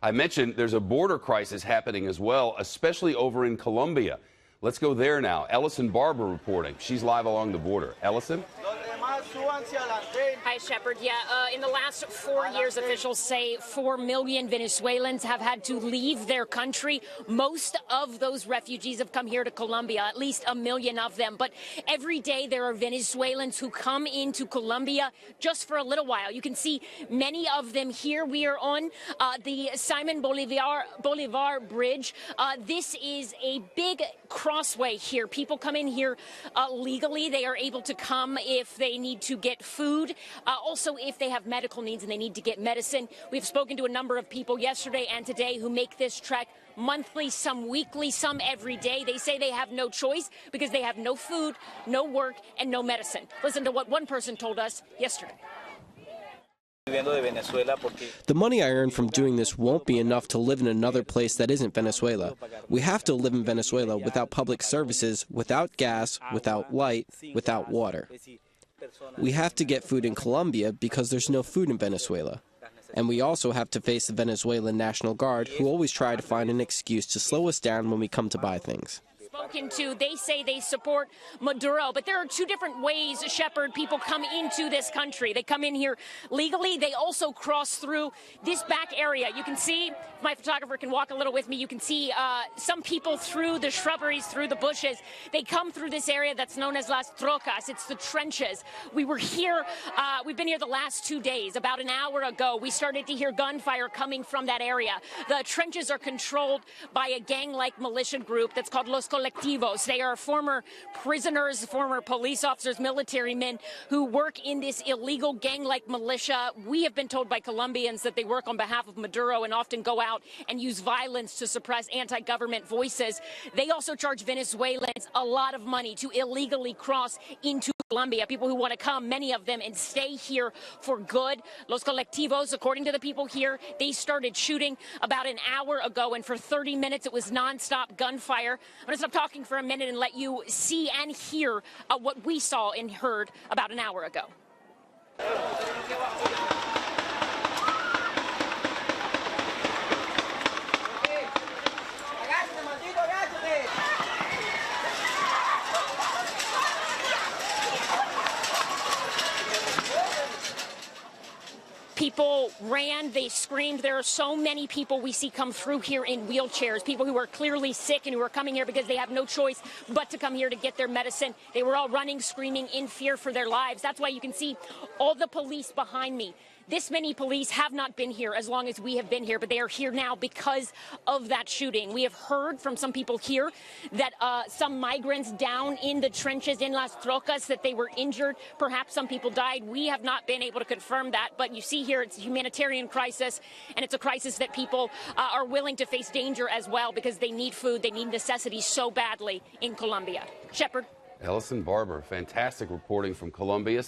I mentioned there's a border crisis happening as well, especially over in Colombia. Let's go there now. Ellison Barber reporting. She's live along the border. Ellison? Hi, Shepard. Yeah, in the last 4 years, officials say 4 million Venezuelans have had to leave their country. Most of those refugees have come here to Colombia, at least 1 million of them. But every day there are Venezuelans who come into Colombia just for a little while. You can see many of them here. We are on the Simon Bolivar Bridge. This is a big crossway here. People come in here legally. They are able to come if they need to get food, also if they have medical needs and they need to get medicine. We've spoken to a number of people yesterday and today who make this trek monthly, some weekly, some every day. They say they have no choice because they have no food, no work, and no medicine. Listen to what one person told us yesterday. The money I earn from doing this won't be enough to live in another place that isn't Venezuela. We have to live in Venezuela without public services, without gas, without light, without water. We have to get food in Colombia because there's no food in Venezuela. And we also have to face the Venezuelan National Guard, who always try to find an excuse to slow us down when we come to buy things. Spoken to, they say they support Maduro, but there are two different ways, Shepard, people come into this country. They come in here legally. They also cross through this back area. You can see, if my photographer can walk a little with me, you can see some people through the shrubberies, through the bushes. They come through this area that's known as Las Trocas. It's the trenches. We were here, we've been here the last 2 days. About an hour ago, we started to hear gunfire coming from that area. The trenches are controlled by a gang-like militia group that's called Los Colectivos. They are former prisoners, former police officers, military men who work in this illegal gang-like militia. We have been told by Colombians that they work on behalf of Maduro and often go out and use violence to suppress anti-government voices. They also charge Venezuelans a lot of money to illegally cross into Colombia. People who want to come, many of them, and stay here for good. Los Colectivos, according to the people here, they started shooting about an hour ago, and for 30 minutes it was nonstop gunfire. I'm going to stop talking for a minute and let you see and hear what we saw and heard about an hour ago. People ran, they screamed. There are so many people we see come through here in wheelchairs, people who are clearly sick and who are coming here because they have no choice but to come here to get their medicine. They were all running, screaming in fear for their lives. That's why you can see all the police behind me. This many police have not been here as long as we have been here, but they are here now because of that shooting. We have heard from some people here that some migrants down in the trenches in Las Trocas, that they were injured. Perhaps some people died. We have not been able to confirm that, but you see here it's a humanitarian crisis, and it's a crisis that people are willing to face danger as well because they need food, they need necessities so badly in Colombia. Shepard. Ellison Barber, fantastic reporting from Colombia.